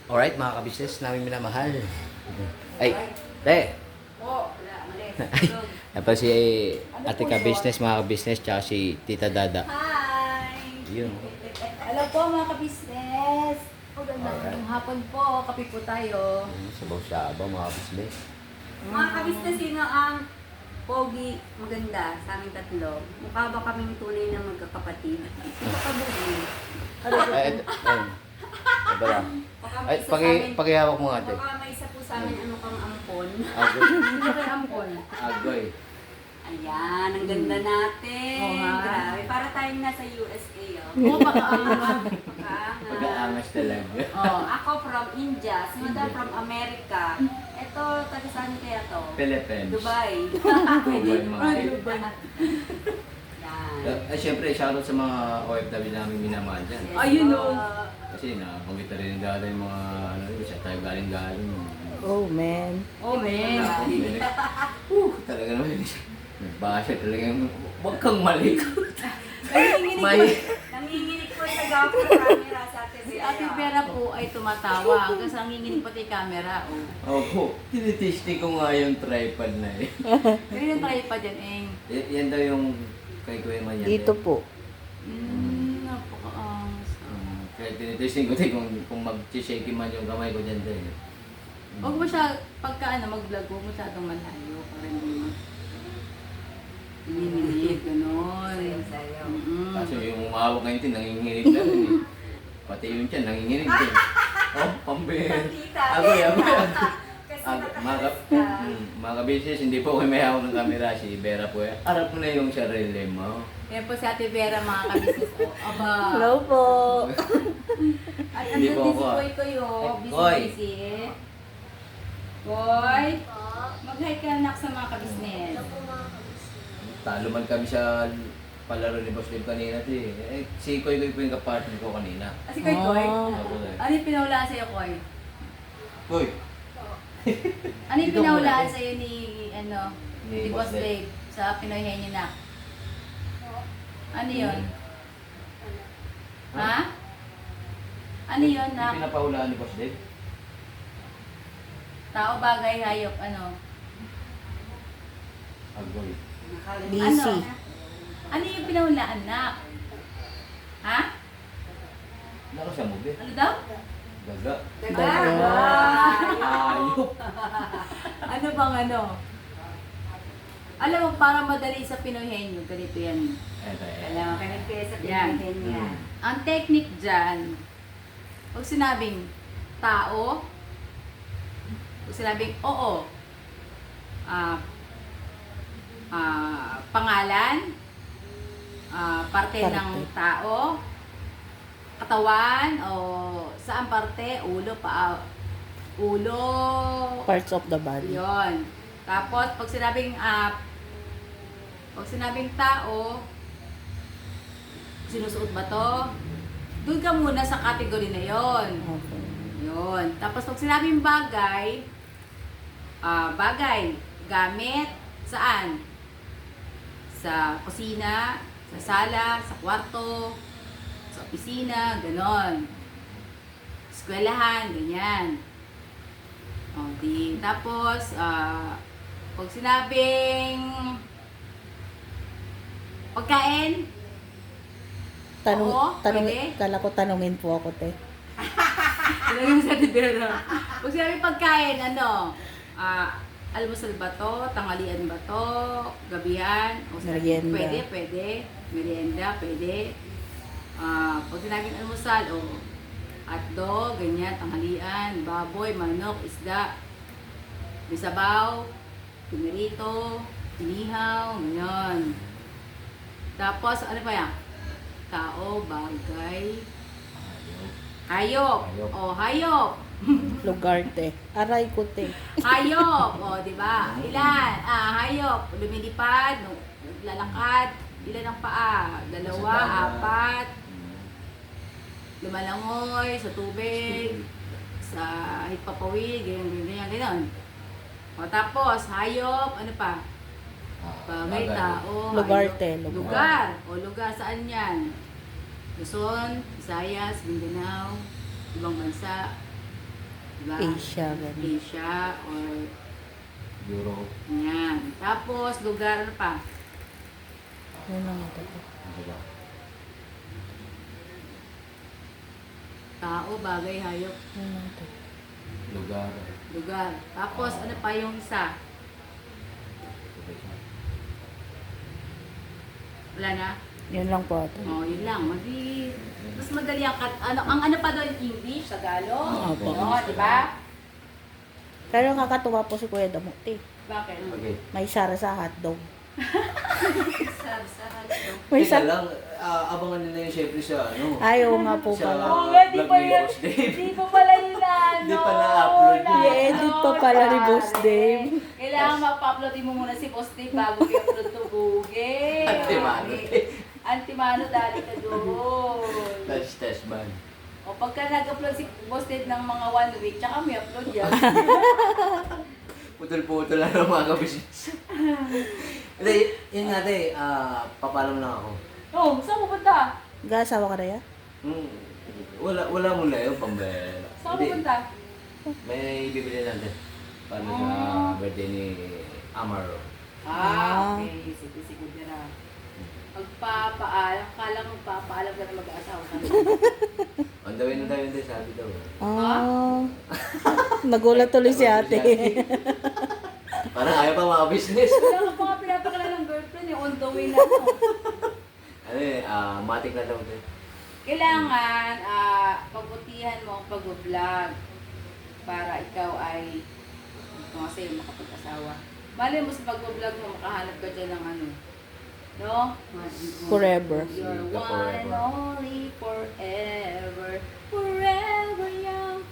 Alright, mga kabisnes namin minamahal. Ay, te. Oh, wala, mali. Ay, yan pa si ate kabisnes, mga kabisnes, tsaka si tita Dada. Hi! Yun. Hello po mga kabisnes! Alright. Magandang hapon po, kape po tayo. Sabaw-sabaw, mga kabisnes. Mga kabisnes, sino ang pogi maganda sa aming tatlo? Mukha ba kaming tunay na magkakapatid? Ito ka bugi. Ay, ito lang. Ay, pakihawak mo nga, te. Baka may isa po sa amin ano kang ampon. Agoy. Sino kayo ampon? Agoy. Ayan, ang ganda natin. Oo nga. Grabe, para tayong nasa USA. Oh. Oo, baka Pag-aangas talaga. Oh, ako from India, si Madam from America. Ito, taga saan kaya to? Philippines. Dubai. Dubai, mga Dubai. Yan. Ay, syempre, shoutout sa mga OFW namin minamahal dyan. Yes, Ayun, po. oh. Kasi nakakagita rin ng dada yung mga, ano, siya tayo galing-galing. Oh, man. Oh, man. Talaga naman. Nagbasa talaga yung, huwag kang malikot. Nanginginig May, Nanginginig po sa gapo ng camera sa Ate Si Vera. Ate Vera po ay tumatawa hanggang sa nanginginig pati yung camera. Oh. opo, tinitesting ko nga yung tripod na eh. Pero yung tripod yan, Eng. Yan daw yung kay Kuya Man yan. Dito eh. po. Napakaangas. Kaya tinitesting ko din kung mag-shake man yung kamay ko dyan din. Huwag mo siya, pagka ano, mag-vlog, huwag mo masyadong malayo. Para hindi nanginginig, gano'n. Sayo. Kaso yung umahawak ngayon din, nanginginig na rin eh. Pati yung tiyan, nanginginig din. Oh, pambihir. Tita. Agoy, agoy. Kasi Mga ka-business, hindi po kayo may hawak ng camera. Si Vera po eh. Harap mo na yung sarili mo. Yan po si Ate Vera, mga kabisnes ko. Aba. Hello po. At Hindi andun po din si ako, ah. Koy Koyo. Ay, Koy. Busy. Koy. Mag-hi ka anak sa mga kabisnes. Talo man kami sa palaro ni Boss Dave kanina. Si Koy Koy po yung kapartner ko kanina. Ah, si Koy Koy. Oh. Ako eh. Ano yung pinaulaan sa'yo, Koy? Koy! Ano yung Dito pinaulaan muna. sa'yo ni, ano, Ni ni Boss Boss Dave sa Pinoy Henyo na? Ano yun? Ha? Ano yun Yung na pinapahulaan ni Boss Dave? tao, bagay, hayop, ano? Agoy. Busy. Ano yung pinaulaan na? Ha? Nako siya mo, Ano daw? Gaga. Daga. Ayop. Ano bang ano? Alam mo, para madali sa Pinoy Henyo, ganito yan. Eto eh. Alam mo, kanag kayo sa Yan. pinihin niya. Ang technique dyan, pag sinabing tao, pag sinabing oo, pangalan, parte Parte. ng tao, katawan, o saan parte, ulo, paa, ulo, Parts of the body. yon. Tapos, pag sinabing tao, sinusuot ba to? Doon ka muna sa category na yon. Okay. Yun. Tapos pag sinabing bagay, bagay, gamit, saan? Sa kusina, sa sala, sa kwarto, sa opisina, ganon. Eskwelahan, ganyan. O, di. Tapos, pag sinabing pagkain, Oo, pwede. Kala ko tanungin po ako, te. Ilagay mo sa tibera. Kung sinabi pagkain, ano? Almusal ba to? Tanghalian ba to? Gabihan? O Merienda. Pwede. Merienda, pwede. Pag sinabing almusal, hotdog, ganyan, tanghalian, baboy, manok, isda, bisabaw, pinirito, inihaw, ganyan. Tapos, ano pa yan? Tao, bagay, hayop. Hayop. O, hayop. Lugar, te. Aray ko, te. Hayop. O, di ba? Ilan? Hayop. Lumilipad, lalakad. Ilan ang paa? Dalawa, Sa dagat. apat. Lumalangoy sa tubig. Sa hipapawid, ganyan. O, tapos, hayop. Ano pa? Bagay, tao, Lugar, hayop. te. Lugar. O, lugar. Saan yan? Luzon, Visayas, Mindanao, ibang bansa. Diba? Asia. ganun. Asia or Europe. yan. Tapos, lugar ano pa? Yun lang ito. Ano ba? Tao, bagay, hayop, Yun lang ito. Lugar. lugar. Tapos, ano pa yung isa? Wala na? Yun lang po ito. Oh, yun lang. Mas madali ang ano pa doon, English, Tagalog. Opo. Oo, di ba? Pero nakakatuwa po si Kuya Damuti. Bakit? Okay. May sara sa hotdog. Sa hotdog. May Teka sara. lang, abangan nila yun syempre sa ano. Ay, oo nga po Sa pala. Oo nga, di vlog pa ni yan. Boss Dave. Di pa pala yun na, ano. Di pa na-upload yun. I-edit pa pala ni Boss Dave. Kailangan mapa-upload mo muna si Boss Dave bago i-upload to Google. Antimano. Antimano dali ka doon. Test man. O pagka nag-upload si Boss Dave ng mga 1 week, tsaka may upload yan. Putol-putol lang ng mga kabisnes. Hindi, yun nga te, papalam lang ako. Oh, saan pupunta? Gasawa ka na yan? Wala mo na yun, pambela. Saan Hindi, pupunta? may bibili natin. Para sa birthday ni Amaro. Okay. Sige na. Magpapaalam, kala mo magpapaalam ka na mag-aasawa ka. On the way na tayo, sabi daw. Ah. Nagulat tuloy si ate. Parang ayaw pa mga business. Wala ka pa nga pinapakala ng girlfriend eh, on the way na ako. Ano matik na daw din. Kailangan, pagbutihan mo ang pag-vlog para ikaw ay, ito nga sa'yo, makapag-asawa. Malay mo sa pag-vlog mo, makahanap ka dyan ng ano. No? Forever. You're The one forever. and only forever. Forever young.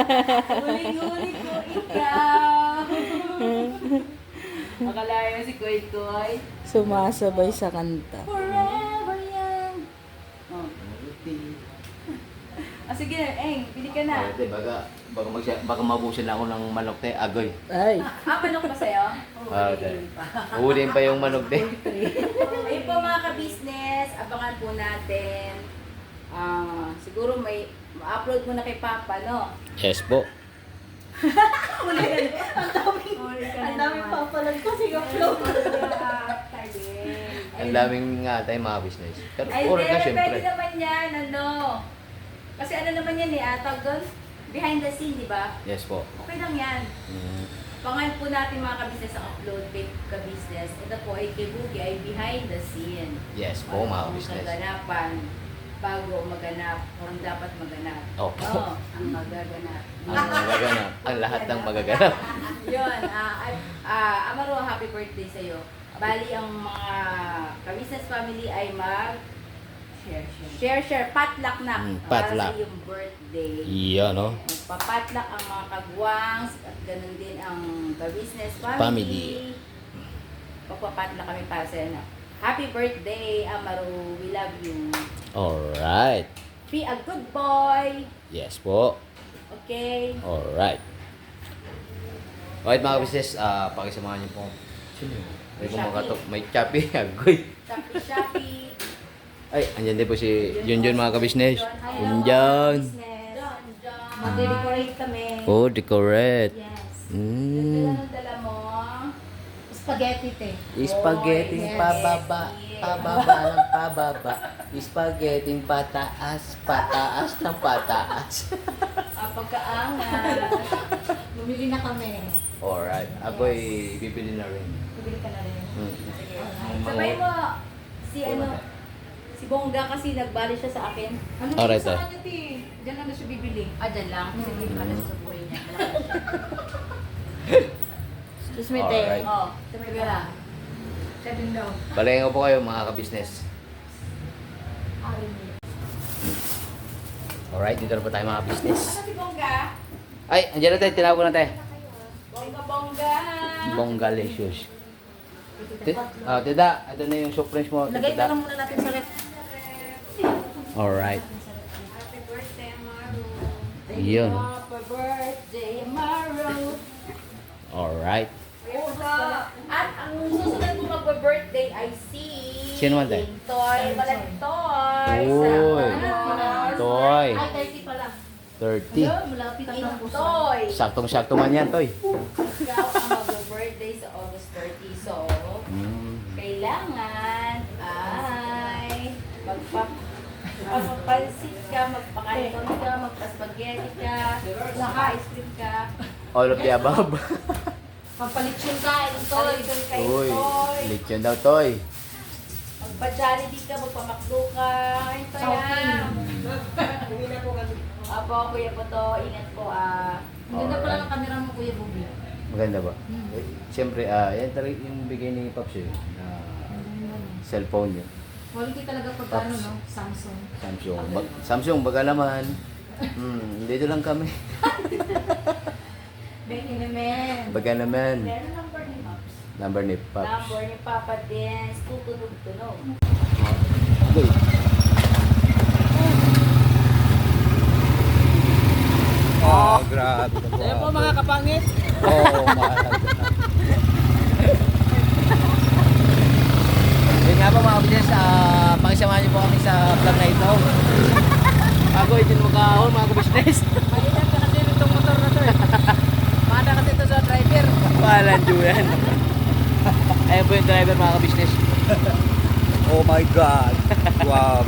Uling-uling ko ikaw. Akalain mo si Koy Koy. Sumasabay sa kanta. Forever young. Oh. Sige na, bili ka na. Te, baka mabusin ako ng manok te, agoy. Ay. Manok ba sa'yo? Te. Uhulihin pa yung manok te. Ayun po mga ka-business, abangan po natin. Siguro may ma-upload mo na kay Papa, no? Yes po. Ang daming papalag ko si upload. Ang daming nga tayo mga business. Pero Ay, oras na pwede syempre. naman yan, ano. Kasi ano naman yan tawag doon? Behind the scene, di ba? Yes po. Okay lang yan. Mm. Pangalan po natin mga ka-business ang upload kay ka-business. Ito po ay kay Boogie ay behind the scene. Yes po mga Ang business. kaganapan bago maganap o ang dapat maganap. Opo. Oo, ang magaganap. Ang magaganap. Ang lahat ng magaganap. Yun, Amaro, happy birthday sa'yo. Bali, ang mga ka-business family ay share, potluck na. Para Potluck. sa iyong birthday. Iyan, no? Magpapatluck ang mga kagwangs at ganun din ang ka-business Family. family. Magpapatluck kami para sa iyo. Happy birthday, Amaro. We love you. Alright. Be a good boy. Yes po. Okay? Alright. Alright mga business, pakisamahan niyo po. May kumakatok, may chapi, agoy. Shopee. Ay, andyan din po si Junjun mga kabisnes. Junjun. Mag-decorate kami. Oh, decorate. Yes. Dala mo. Spaghetti te. Spaghetti Yes. pababa, pababa ng pababa. Spaghetti pataas, pataas ng pataas. Pagkaangat. Bumili na kami. Alright, ako'y bibili na rin. Bumili ka na rin. Sige. Sabay mo, si Bongga kasi nagbali siya sa akin. Ano Alright, sa kanya, ti? Diyan lang na siya bibili. Diyan lang. Kasi hindi pala sa buhay niya. Excuse me, te. Alright. Sige lang. Siya din daw. Balayan ko po kayo mga kabisnes. Alright, dito na po tayo mga business. Ano si Bongga? Ay, andyan na tayo, tinawag ko na tayo. Bongga. Bonggalicious. Tida, ito na yung surprise mo. Lagay Tida. na lang muna natin sa rep. Alright. Happy birthday, Maru. Yun. Happy birthday, Maru. Alright. At ang susunod mo mag-birthday ay si Sino man tayo? Toy Balantoy. Uy. Toy. Ay, 30 pala. 30. Malapit na lang po sa... Toy! Saktong-sakto man yan, Toy. Ikaw ang mag-birthday sa August 30. So, kailangan ay magpapansit ka, magpakaliton ka, magpa-spaghetti ka, magpa-ice cream ka, All of the above. Magpalitsyon ka, ito. magpaliton kay Uy, Toy, lechon daw, Toy. magpa-jollibee ka, magpa-McDo ka. Ito yan. Apo, kuya po to, ingat po Ang ganda pala ng camera mo, Kuya Bobby. Maganda ba? Eh, Siyempre, yan talaga yung bigay ni Pops yun. Cellphone yun. Quality talaga pagka ano, no? Samsung. Samsung, baga naman. Dito lang kami. Becky naman. Baga naman. Meron number ni Pops. Number ni Pops. Number ni Papa Dance, tutunog-tunog. Agoy. Oh, grabe. Ayan po mga kapangit. Oo, mahal. Yun nga po mga kabisnes, pakisamahan niyo po kami sa vlog na ito. Agoy, din mo kahon mga kabisnes. Malitan ka kasi itong motor na to eh. Mana kasi ito sa driver. Walang duyan. Ayan po yung driver mga kabisnes. Oh my God. Wow.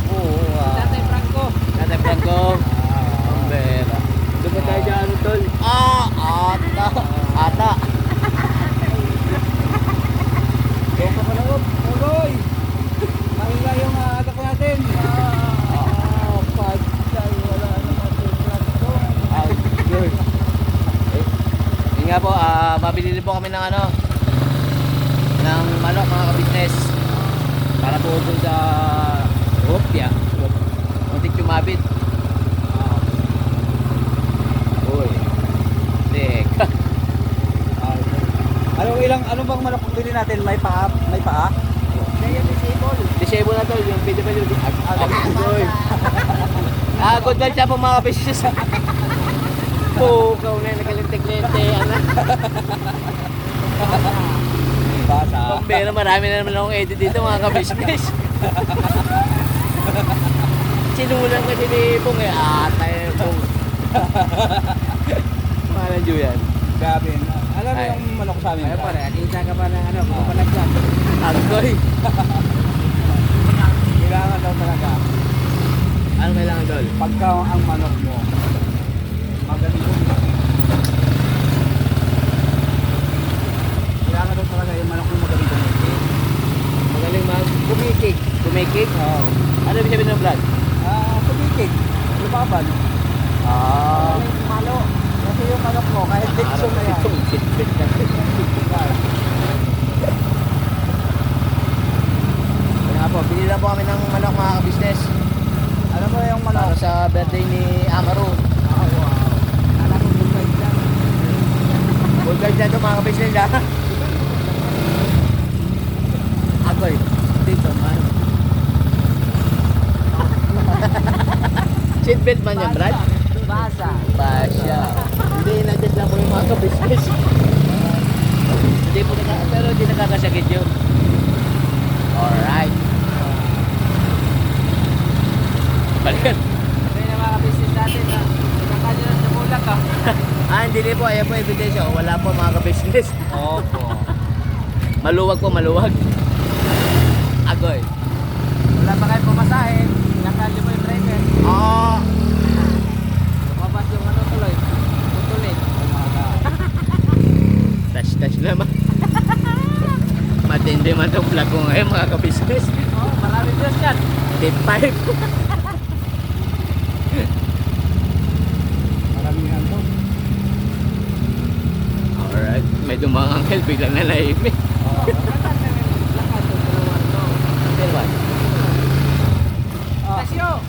Tatay Franco. Tatay Franco. Pambera. Doon ba tayo dyan, tol? Ata. Ata. Doon ka pala, Uloy. Mahila yung atak natin. Pagkay. Wala naman yung plan to. Agoy. Yun nga po, mabili din po kami ng ano, ng manok mga kabisnes. Para po dun sa Hopia. Muntik tumabit. Uy. Teka. Ano bang manok bili natin? May paa? May paa? Disable na to, yung video pa yun. Agoy. Good vibes siya po mga kabisnes. Pukaw na, nakalintik-linte. Ano? Basa. Pero marami na naman akong edit dito mga kabisnes. Sinulang kasi ni Bong eh. Tayo Bong. Mahalan yan. Grabe. Alam mo Ay. yung manok sa amin? Ayan po, nakita ka pa ng ano, kumapanagyan. Agoy. Kailangan daw talaga. Ano kailangan tol? Pagka ang manok mo, magaling mo. Kailangan daw talaga yung manok mo magaling kumikik. Magaling kumikik. Kumikik? Oo. Ano ibig sabihin ng vlog? Kumikik. Lumaban. Malo. Kasi yung manok mo, kahit dikso na yan. Kaya po, bili lang po kami ng manok mga kabisnes. Alam mo yung Para manok? sa birthday ni Amaro. Alam mo yung guys dyan. Full guard na ito mga kabisnes ha. Agoy. Dito man. Seatbelt man yan, Brad? Basa. Basya. Hindi, na-adjust lang po yung mga kabisnes. Hindi po pero hindi nakakasakit yun. Alright. Balikan. Sabi na mga business natin na nakakanya na sa bulak ah. Hindi po. Ayan po evidensya. Wala po mga kabisnes. Opo. Maluwag po, maluwag. Agoy. Wala pa kayo pumasahin. Nakali mo yung driver. Lumabas yung ano tuloy. Tutuloy. Touch naman. Matindi man itong vlog ko ngayon mga kabisnes. Oh, marami Diyos yan. Tip 5. Maramihan to. Alright. May dumang uncle. Biglang nalaimik. Ano Kasyo.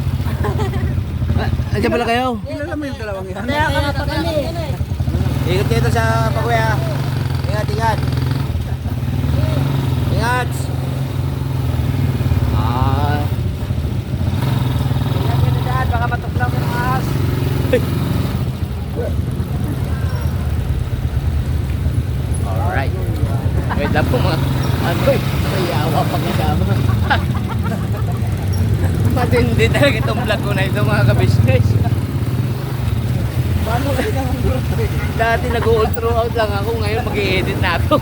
Andiyan pala kayo? Kilala mo yung dalawang yan? Kaya ka pa kami. Ikot dito sa paguya. Ingat, ingat. Ingat. Ingat ka na dyan. Baka matuklaw ka ng ahas. Alright. Wait lang po mga. Agoy. May yawa pag nadama. Matindi talaga itong vlog ko na ito mga ka-business. Paano kayo naman group eh? Dati nag-all throughout lang ako, ngayon mag-i-edit na ako.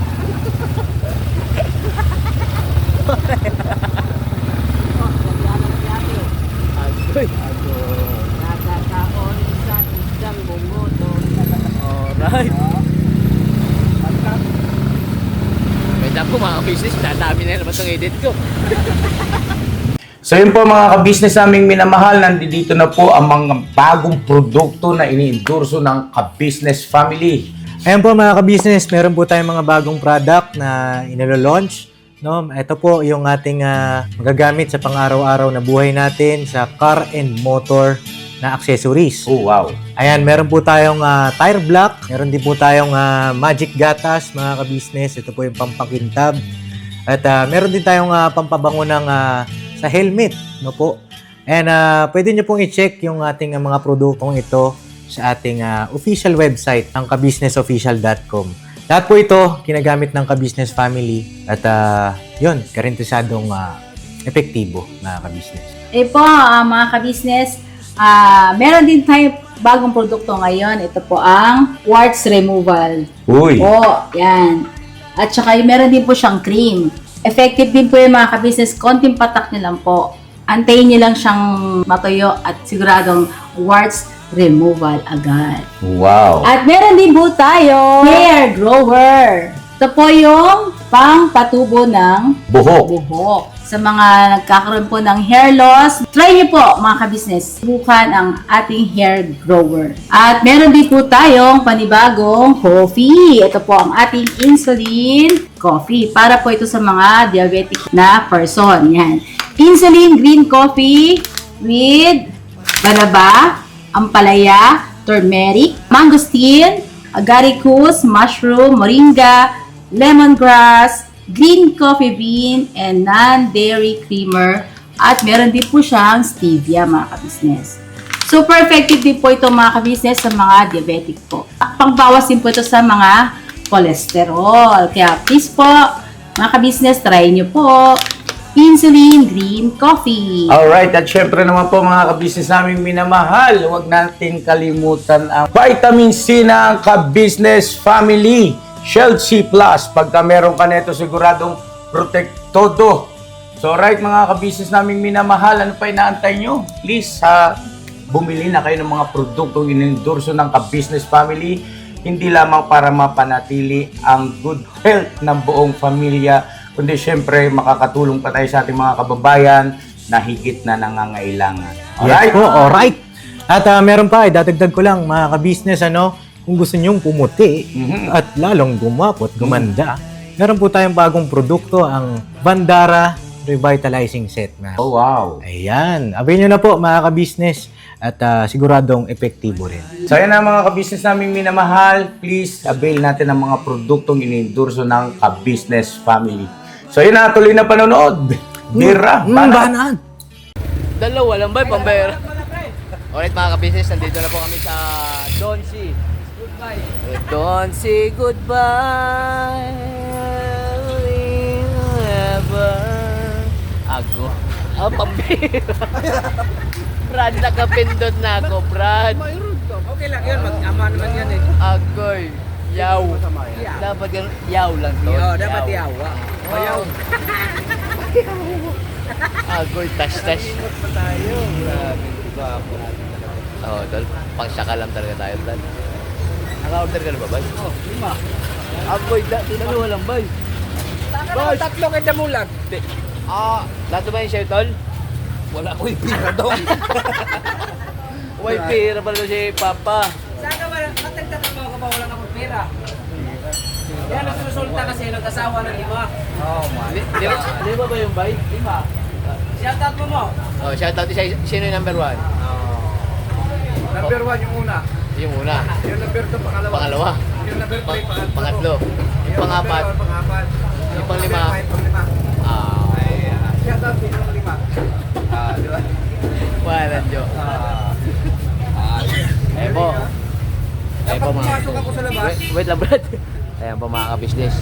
Agoy. Nakakaon sa isang bumuton. Alright. Kaya po mga ka-business, dadami na naman itong edit ko. So yun po mga ka-business naming minamahal, nandito na po ang mga bagong produkto na ini-endorso ng ka-business family. Ayan po mga ka-business, meron po tayong mga bagong product na inilo-launch. No? Ito po yung ating magagamit sa pang-araw-araw na buhay natin sa car and motor na accessories. Oh wow! Ayan, meron po tayong tire block, meron din po tayong magic gatas mga ka-business. Ito po yung pampakintab. At meron din tayong pampabango ng sa helmet, no po. And pwede nyo pong i-check yung ating mga produktong ito sa ating official website, ang kabusinessofficial.com. Lahat po ito ginagamit ng ka-business family at yun, karintisadong epektibo mga ka-business. Po, mga ka-business, meron din tayo bagong produkto ngayon. Ito po ang warts removal. Uy! Po, yan. At saka meron din po siyang cream. Effective din po yung mga ka-business. Konting patak nyo lang po. Antayin nyo lang siyang matuyo at siguradong warts removal agad. Wow! At meron din po tayo hair grower. Ito po yung pang-patubo ng buhok. Sa mga nagkakaroon po ng hair loss, try nyo po mga ka-business. Subukan ang ating hair grower. At meron din po tayong panibagong coffee. Ito po ang ating insulin coffee. Para po ito sa mga diabetic na person. Yan. Insulin green coffee with banaba, ampalaya, turmeric, mangosteen, agaricus, mushroom, moringa, lemongrass, green coffee bean, and non-dairy creamer. At meron din po siyang stevia mga ka-business. Super effective din po ito mga ka-business sa mga diabetic po. Pangbawas din po ito sa mga cholesterol. Kaya please po, mga ka-business, try nyo po. Insulin Green Coffee. Alright, at syempre naman po mga ka-business naming minamahal, huwag natin kalimutan ang vitamin C ng ka-business family. Shield C+. Pagka meron ka nito, siguradong protektodo. So right mga ka-business naming minamahal, ano pa inaantay nyo? Please, bumili na kayo ng mga produktong inendorso ng ka-business family. Hindi lamang para mapanatili ang good health ng buong pamilya, kundi syempre makakatulong pa tayo sa ating mga kababayan na higit na nangangailangan. Alright? Yes po, alright. At meron pa, dadagdag ko lang mga ka-business, kung gusto nyong pumuti at lalong gumapot, gumanda, meron po tayong bagong produkto, ang Bandara Revitalizing Set. Oh wow! Ayan, avail nyo na po mga ka-business at siguradong epektibo rin. So yan ang mga ka-business naming minamahal, please avail natin ang mga produktong inendorso ng ka-business family. So yun na, tuloy na panonood. Bira, banat. Dalawa lang ba, pambera? Alright mga ka-business, nandito na po kami sa Don C. Goodbye. Don't say goodbye. Forever. Ago. Pambira. Brad, nakapindot na ako, Brad. Okay lang yun, mag-ama naman yan eh. Agoy. Yaw. Dapat yan, yaw lang to. Oo, dapat yawa. Ayaw. Agoy, tash-tash. Pa tayo. Grabe, diba ako? Oo, tol. Pang-saka lang talaga tayo, tol. Naka-order ka na ba, bay? Oh, 5. Agoy, dalawa lang, bay. Boss, 3 kay damulag. Lahat ba yung sa'yo, tol? Wala ko yung pira doon. May pira pala doon si Papa. Saan ka ba? Matagtatrabaho ka ba? Wala ka pang pera. Yan ang resulta kasi nag-asawa ng 5. Oh my. Di ba yung bay? 5. Shoutout mo. Oh, shoutout sino yung number 1? Number 1 yung una. Yung una. Yung number 2 pangalawa. Pangalawa. Yung number 3 Pangatlo. Yung pangapat. Pangapat. Yung panglima. Shoutout din yung 5. Di ba? Wala, Jo. Eh po. Eh po mga. Pumasok ako sa labas. Wait lang, Brad. Ayan po mga ka-business.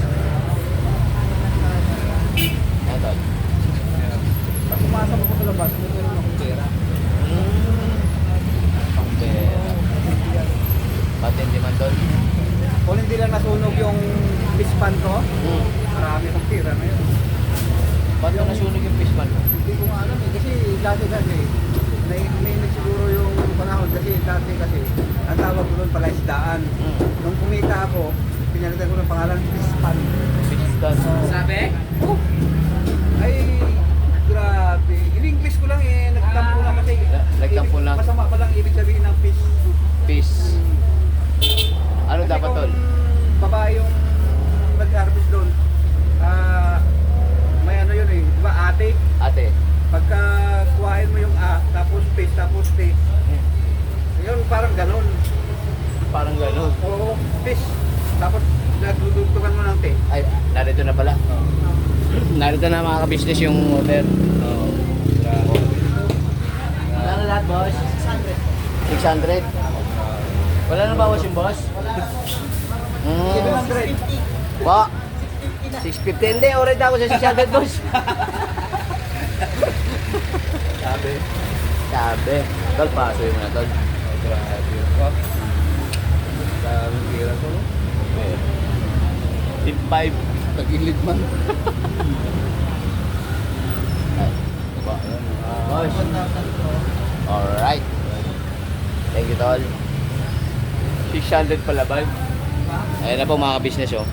Ayan, tol. pumasok ako sa labas, meron akong pera. Pera. Patindi man doon. Kung hindi lang nasunog yung fish pan ko, marami akong pera na yun. Ba't na nasunog yung fish pan mo? Hindi ko nga alam eh, kasi dati naiinit siguro yung panahon kasi dati kasi ang tawag ko doon pala isdaan. Nung kumita ako, pinalitan ko ng pangalan fish pan. Fish pan. Sabi? Oh! Ay, grabe. In-English ko lang eh, nagtampo lang kasi. Nagtampo lang. Masama pa lang ibig sabihin ng fish. Fish. Ano Kasi dapat kung tol? babae yung nag-harvest doon, may ano yun eh, di ba ate? Ate. Pagka kuhain mo yung tapos fish, tapos T. Yun, parang ganon. Parang gano'n. Oo, fish. Tapos nagdudugtugan mo ng T. Ay, narito na pala. Narito na mga ka-business yung order. Ano lahat, boss? 600. Wala na bawas yung boss? 700. Ba? 650. Hindi, already ako sa 600, boss. Sabi. Tol, paso yung na, tol. Grabe. Daming pira to, no? 55. Tagilid man. Boss. Alright. Thank you, tol. 600 pala ba? Ayan na po mga ka-business, oh.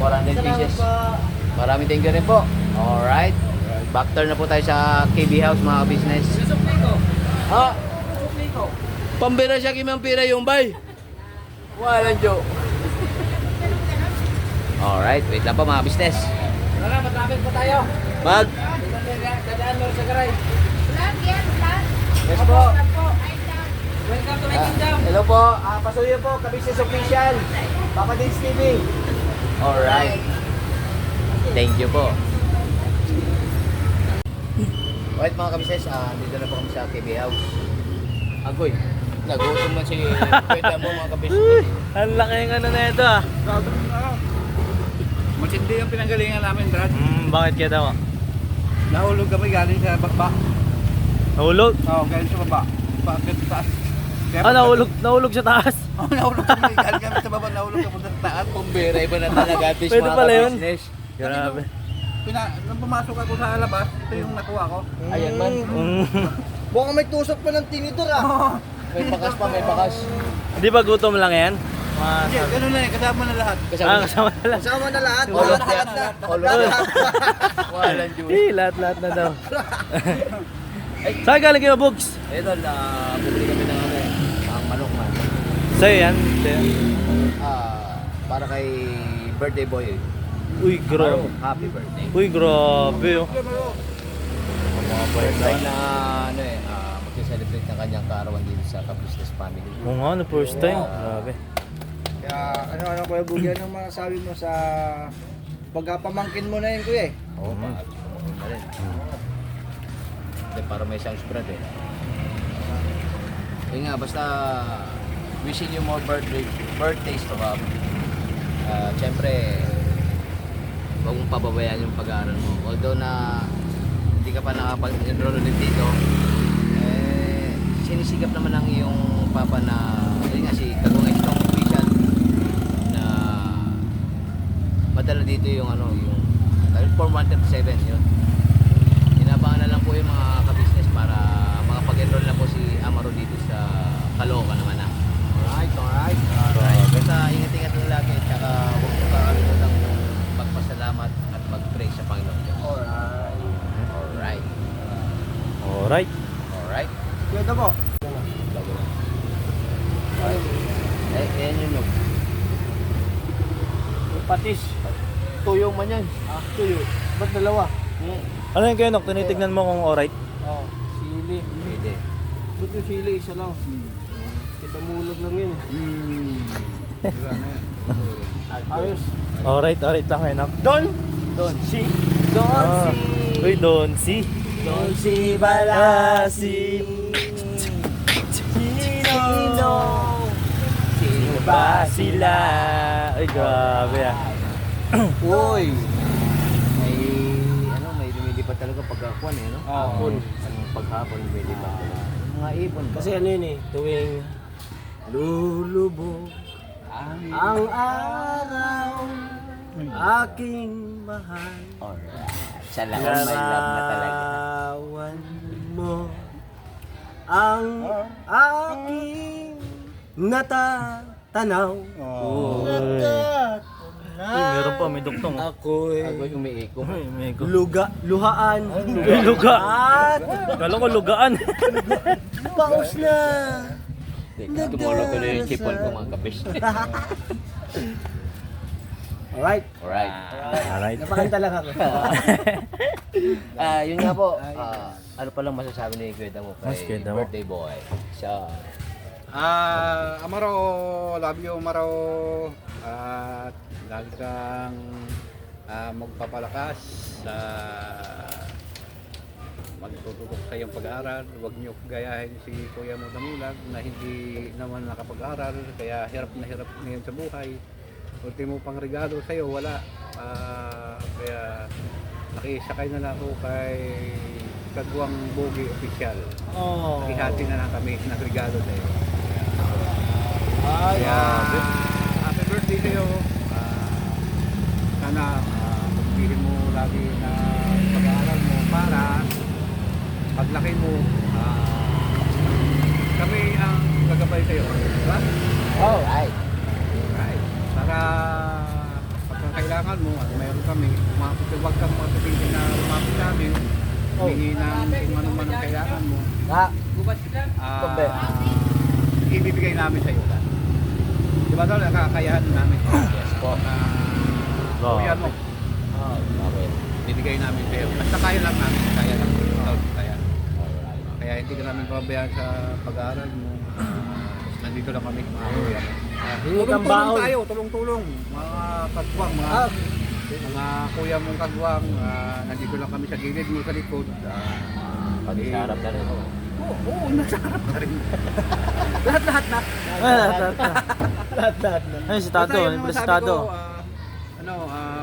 400 pieces. Maraming thank you rin po. Alright. Back turn na po tayo sa KB House mga ka-business. Ha? Pambira siya kimang pira yung bay. Walang joke. Alright, wait lang po mga business. Wala, matrapit pa tayo. Mag. Dadaan mo sa garay. Yes po. Welcome to my kingdom. Hello po. Pasuyo po, ka-business official. Papa Dins TV. Alright. Thank you po. Alright mga ka-business, dito na po kami sa KB House. Agoy, nagutom na si Pwede mo mga ka-business. Ang laki ng ano na ito ah. Matindi yung pinanggalingan namin, Brad. Bakit kaya daw? Nahulog kami galing sa baba. Nahulog? Oo, galing sa baba. Bakit sa taas? Nahulog sa taas. Oo, nahulog kami. Galing kami sa baba, nahulog kami sa taas. Pambira, iba na talaga at least Pwede mga pala yun. ka-business. Grabe. Nung pumasok ako sa labas, ito yung nakuha ko. Ayan man. Mukhang may tusok pa ng tinidor May bakas pa, may bakas. Hindi ba gutom lang yan? Hindi, ganun na eh, kasama na lahat. Kasama na lang. Kasama na lahat. All of that. All of that. Walang juice. Lahat na daw. Saan galing kayo, Bugs? Ito, bumili kami ng ano ang manok man. Sa'yo yan? Para kay birthday boy. Uy, grabe. Happy birthday. Uy, grabe oh. Mga birthday na ano mag-celebrate ng kanyang kaarawan dito sa ka-business family. Oo nga, no, first time. Grabe. Kaya ano Kuya Bugi, anong masasabi mo sa pagkapamangkin mo na yun Kuya eh? Oo, pamangkin na rin. Hindi, para may isang spread eh. Yun nga, basta wishing you more birthdays to come. Siyempre, huwag mong pababayaan yung pag-aaral mo. Although na hindi ka pa nakapag-enroll ulit dito, sinisikap naman ng iyong papa na, yun nga si Kagong Extong Official, na madala dito yung ano, yung Form 137 yun. Inabangan na lang po yung mga ka-business para makapag-enroll na po si Amaro dito sa Caloocan naman na. Alright. Basta ingat-ingat lang lagi at saka huwag mo kakalimutan magpasalamat at mag-pray sa Panginoon Diyos. Alright. Kuya Dabo. Ayan yun yung patis. Tuyo man yan. Tuyo. Ba't dalawa? Ano yung kayo, Nok? Tinitignan mo kung alright? Sili. Pwede. Ba't yung sili isa lang? Kita mulog lang yun. Ayos. Alright lang kayo, Nok. Don Uy, Donsi. si Balasi. Sino ba sila? Ay, grabe ah. Uy! May pagkakuan eh, no? Oo. Hapon. Ang paghapon, pwede ba? Mga ibon ba? Kasi ano yun eh, tuwing lulubog ang araw aking mahal. Alright. Sa laon, may love na talaga. Larawan mo ang aking natatanaw. meron pa, may duktong. Ako'y Ako'y umiiko. luhaan. Luga. At Kala ko lugaan. paus na. Tumulong ko na yung chipon ko mga kapis. Alright. Alright. Alright. Napakanta lang ako. Yun nga po. Ano pa lang masasabi ni Kuya Damo Mas kay Kuya Damo. birthday boy? Siya. Amaro, love you Amaro. At lagi kang magpapalakas sa magtututok sa iyong pag-aaral. Huwag niyo gayahin si Kuya mo Damulag na hindi naman nakapag-aaral, kaya hirap na hirap ngayon sa buhay. Ultimo pang regalo sa iyo, wala. Kaya nakisakay na lang ako kay Kagwang Bogi Official. Oh. Ihati na lang kami ng regalo sa iyo. Ay, Kaya happy birthday sa iyo. Sana pagpili mo lagi na pag-aaral mo para paglaki mo kami ang gagabay sa iyo. Diba? Alright. Right. Para pagka kailangan mo at mayroon kami, huwag kang matutunin na lumapit sa amin. Humingi ng kung ano man ang kailangan mo. Ibibigay namin sa iyo. Di ba tol, kakayahan namin. Yes po. Kuya mo, Okay. bibigay namin sa iyo. Basta kaya lang namin, kaya lang. Kaya. Alright. Kaya hindi ka namin pabayaan sa pag-aaral mo. Nandito lang kami, mga kuya. hingi kang Tulong-tulong baon. tayo, tulong-tulong. Mga kagwang, mga kuya mong kagwang, nandito lang kami sa gilid mo sa likod. Pati sa harap na rin ako. Oo, nasa harap ka rin. Lahat-lahat na. Lahat na. Ay, si Basta Tado, yun ang masasabi Tado. ko,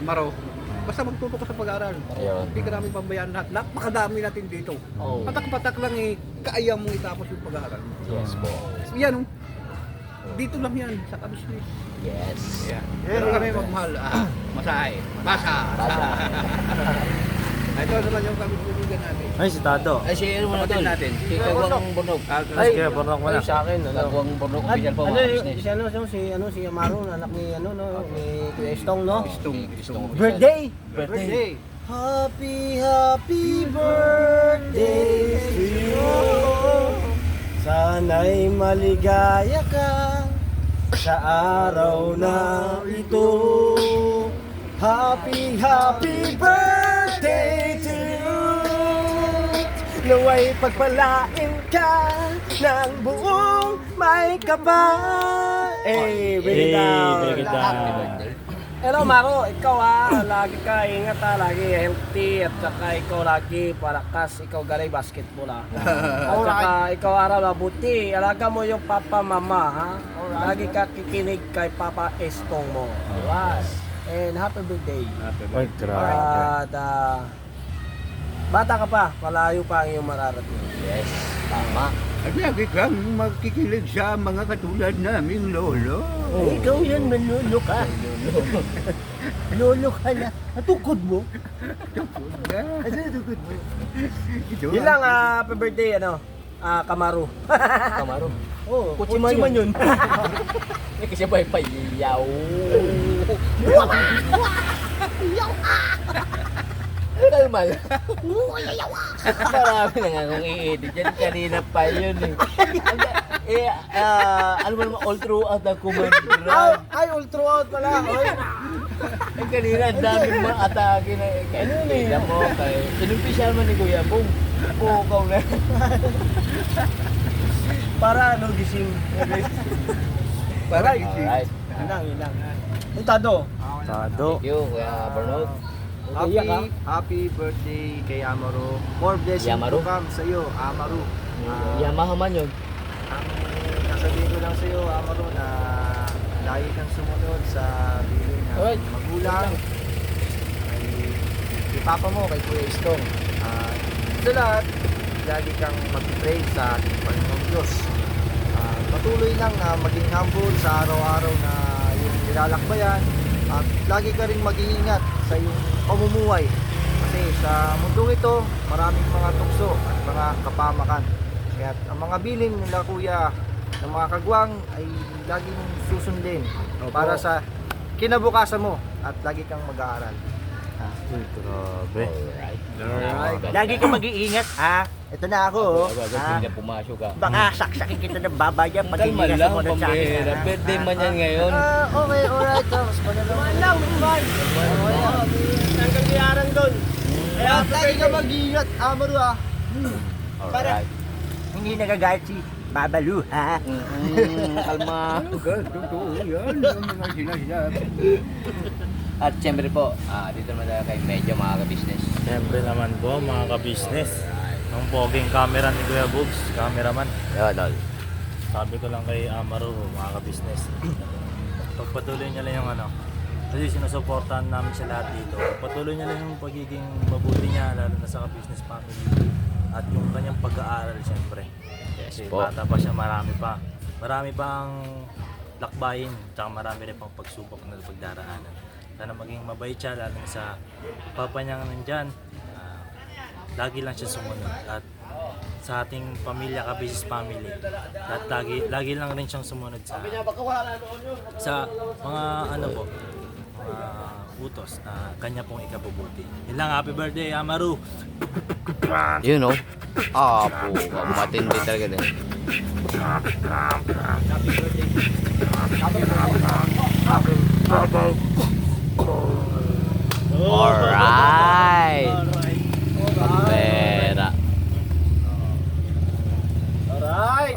Maro, basta magtuto ka sa pag-aaral. Ayun. Hindi ka namin pambayaan lahat. Napakadami natin dito. Oh. Patak-patak lang eh, kaya mong itapos yung pag-aaral. Yes po. Yan, oh. Dito lang yan, sa kabisnes. Yes. Yeah. Pero kami magmahal, masahe, basa. Ito naman yung kabisnes natin. Ay, si Tado. Ay, si ano muna Kapatid tol? natin. Si Kagwang Burnog. Ay, kaya bornok mo na. Ay, sa akin, ano. Kagwang Burnog, At, official po ano, mga business. si Amaro, anak ni, ni Kuya Estong, no? Istong. Birthday! Birthday. Happy birthday to you. Sana'y maligaya ka sa araw na ito. Happy birthday to you. Naway pagpalain ka ng buong may kapal. Bring it down. bring it down. Happy birthday. Hello Maro, ikaw lagi ka ingat lagi healthy at saka ikaw lagi palakas, ikaw galay basketball At saka ikaw araw mabuti, alaga mo yung papa mama ha. Lagi ka kikinig kay Papa Estong mo. Alright. And happy birthday. Ay, grabe. At bata ka pa, malayo pa ang iyong mararating. Yes. Tama. At lagi kang magkikilig sa mga katulad naming lolo. Ikaw yan, manlolo ka. Lolo ka na. Natukod mo. Ano natukod mo? Yun lang, happy birthday, Kamaru. Kamaro. Oh, Kutsi man yun. Eh, kasi ba ipayaw? Kalmal. Marami na nga kung i-edit dyan. Kanina pa yun eh. Ano mo naman, all throughout ang command run. Ay, all throughout pala. Oy. Eh, kanina, ang daming mga atake na. Ano yun eh? Mo, kay inumpisya naman ni Kuya Bong. Pukaw na. Para gising. Para Alright. Yun lang. Yung Tado. Tado. Thank you, Kuya Bernard. Happy birthday kay Amaro. More blessings Yamaru? to come sa iyo, Amaro. Yamaha man yun. Ang sasabihin ko lang sa iyo, Amaro, na lagi kang sumunod sa bilin ng Alright. magulang. Ay Papa mo, kay Kuya Istong. Sa lahat, lagi kang mag-pray sa ating Panginoong Diyos. Patuloy lang na maging humble sa araw-araw na yung nilalakbayan at lagi ka rin mag-iingat sa iyong pamumuhay. Kasi sa mundong ito, maraming mga tukso at mga kapamakan. Kaya ang mga bilin nila Kuya ng mga kagwang ay laging susundin para sa kinabukasan mo at lagi kang mag-aaral. Grabe. Alright. Lagi kang mag-iingat ha. Ito na ako. Hindi na pumasok ka. Baka saksakin kita ng babaya pag Kalma hindi ka lang, sumunod sa akin. pambihira. Birthday man yan ngayon. Okay, alright. Tapos panalaman lang, man. Hanggang biyaran doon. Kaya lagi ka mag-iingat, Amaru ha. Alright. Hindi nagagayat si Babalu ha. Kalma. At siyempre po, dito naman tayo kay Medyo mga ka-business. Siyempre naman po mga ka-business. Ang poging camera ni Kuya Boogs, cameraman. Yo, tol. Sabi ko lang kay Amaro, mga ka-business. Pagpatuloy niya lang yung kasi sinusuportahan namin siya lahat dito. Pagpatuloy niya lang yung pagiging mabuti niya, lalo na sa ka-business family. At yung kanyang pag-aaral siyempre. Yes Kasi po. bata pa siya, marami pa ang lakbayin, tsaka marami rin pang pagsubok na pagdaraanan. Sana maging mabait siya, lalo na sa papa niya nandyan. Lagi lang siya sumunod at sa ating pamilya, ka-business family, at lagi lang rin siyang sumunod sa mga mga utos na kanya pong ikabubuti. Yun lang, happy birthday Amaru! Yun o. Po. Matindi talaga din. Alright. Pambera.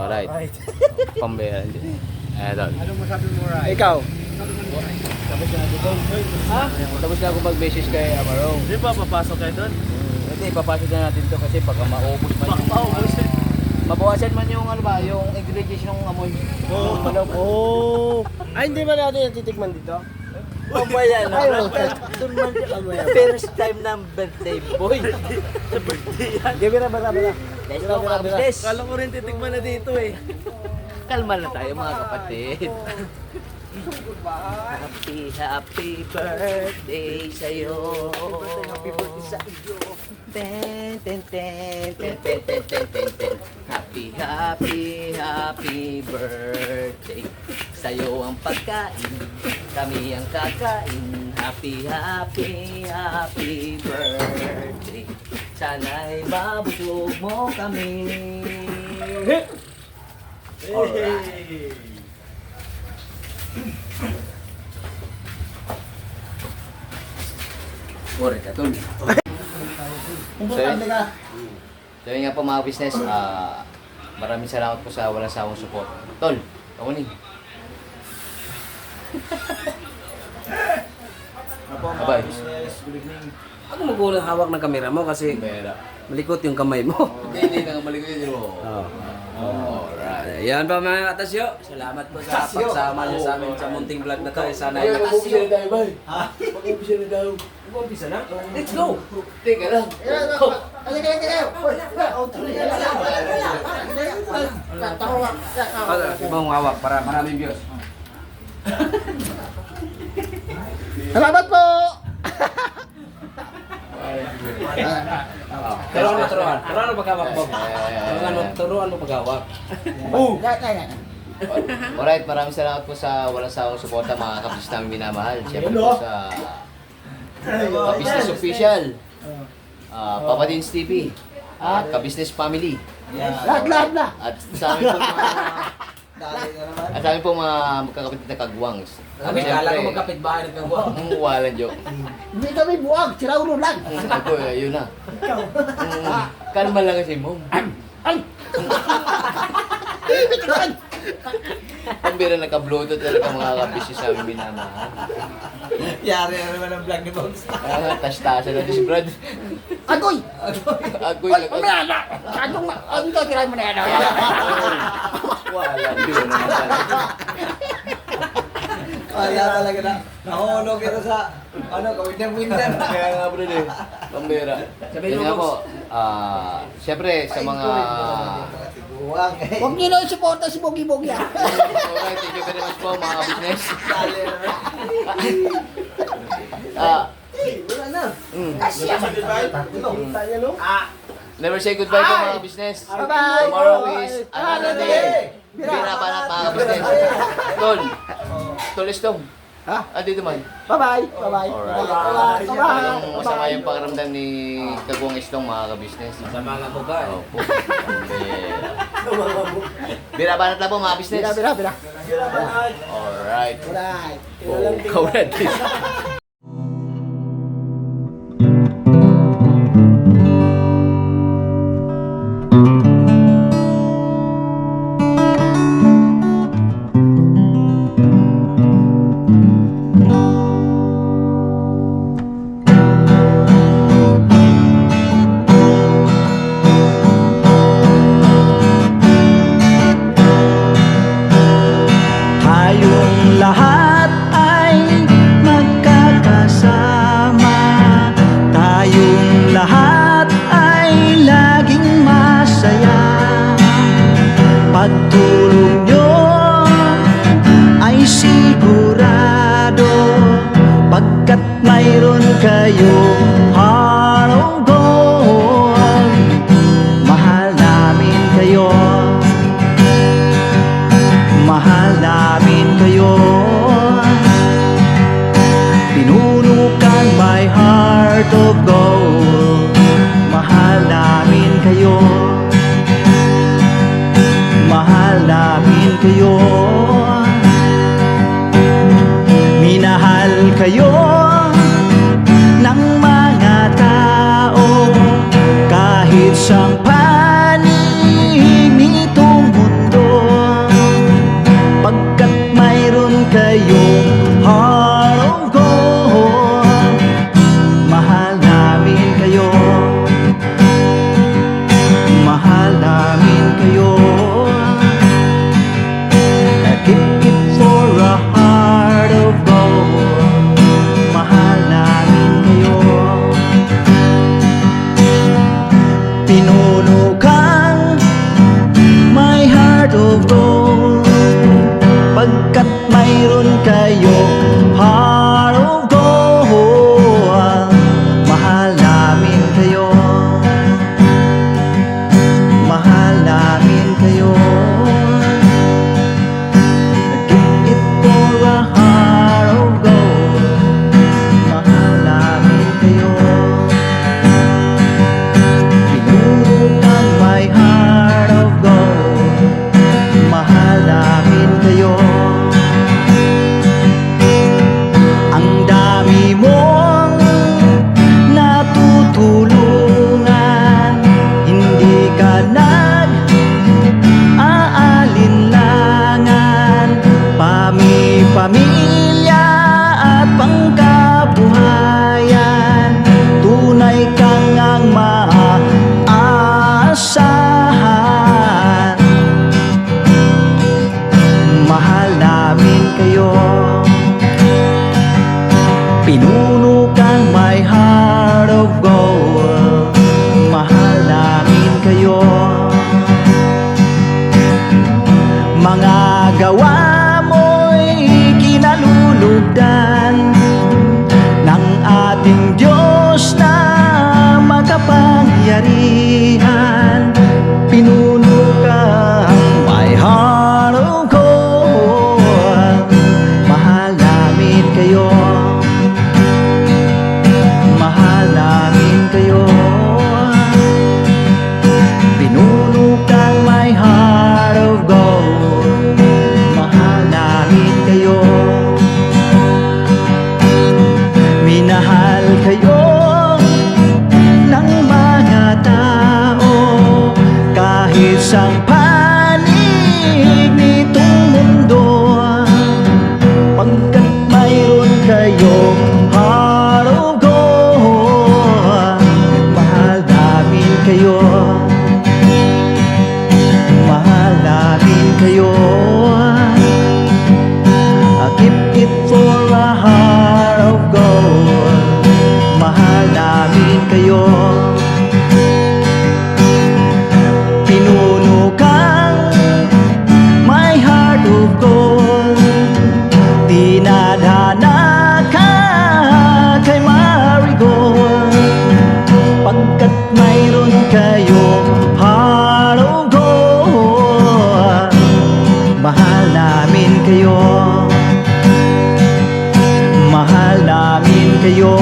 Alright. Pambera. Eto. Ikaw? Tapos na ako mag-message kay Amaro. Di ba papasok kayo doon? Hindi, papasok na natin to kasi baka maubos man yung... Mabawasan man yung yung ingredients ng amoy. Ay, hindi ba natin yung titikman dito? Pabayan na. First time ng birthday boy. Give it a bara. Let's go mga business. Kala ko rin titikman na dito eh. Kalma lang tayo mga kapatid. Happy birthday sa'yo. Happy birthday sa iyo. Ten, ten, ten, ten, ten, ten, ten, ten, ten. Happy birthday. Sa'yo ang pagkain, kami ang kakain. Happy birthday. Sana'y mabusog mo kami. Alright. Ore ka, tol. So yun nga po mga business, maraming salamat po sa walang sawang support. Tol, ako ni. Abay. Good evening. Ako magulang hawak ng kamera mo kasi Pera. malikot yung kamay mo. Hindi na mali ko yun mo. Alright. Ayan pa mga katasyo. Salamat po sa pagsama niyo sa amin sa munting vlog na to. Sana ay Mag-umpisa na tayo, bay. Mag-umpisa na tayo. Mag-umpisa na? Let's go! Teka lang. Ibang hawak para maraming views. Salamat po! Turuan mo paghawak mo. Turuan mo paghawak. Alright, maraming salamat po sa walang sawang suporta mga kapis namin minamahal. Siyempre po sa Ka-Business Official, Papa Dins TV, at Ka-Business Family. Lahat na! At sa amin po mga magkakapitid na kagwangs. Kami kala ko magkapit-bahay ng kagwang. Walang joke. Hindi kami buwag, siraulo lang! Ako, yun na. Kalma lang kasi, mom. Pambira naka-bluetooth talaga mga kabisyo sa amin minamahal. Yari na naman ang vlog ni Bogs. Tas-tasan natin si Brad. Agoy! Agoy lang. Mamaya na! Ano ito, tirahin mo na yan? Wala, di mo naman pala. Kaya talaga na. Nahulog ito sa, kawindan-windan. Kaya nga bro eh. Pambera. Yun nga po. Siyempre sa mga... Huwag niyo na suporta si Bogi-Bogi ah. Alright, thank you very much po mga business. Wala na. Never say goodbye po mga business. Bye-bye. Tomorrow is another day. Bira pa na mga business. Tol Istong. Ha? Dito man. Bye-bye. Bye-bye. Alright. Bye-bye. Anong masama yung pakiramdam ni Kagwang Istong mga ka-business? Masama nga po ba eh? Opo. Bira banat lang po mga business. Bira. Alright. Alright. Oh, covered. Tayong lahat ay magkakasama. Tayong lahat ay laging masaya. Pagtulong nyo ay sigurado, pagkat mayroon kayong heart of gold. Mahal namin kayo. Mahal namin kayo. Pinunukan my heart of gold. Mahal namin kayo. Mahal namin kayo. Minahal kayo ng mga tao kahit sang panig nitong mundo, pagkat mayroon kayong heart of gold. Mahal namin kayo. Mahal namin kayo. Keep it for a heart of gold. Mahal namin kayo. Pinuno kang my heart of gold, pagkat mayroon kayong heart of gold. Mahal namin kayo. Mahal namin kayo. Give it for a heart of gold. Mahal namin kayo. Pinunukan my heart of gold. Mahal namin kayo. Ang dami mong natutulungan, hindi ka nag-aalinlangan. Pamilya at pangkabuhayan, tunay kang ang maaasahan. Mahal namin kayo. Pinuno kang my heart of gold. Mahal namin kayo. Mga gawa mo'y kinalulugdan ng ating Diyos na makapangyarihan. Pinuno kang my heart of gold. Mahal namin kayo. kayo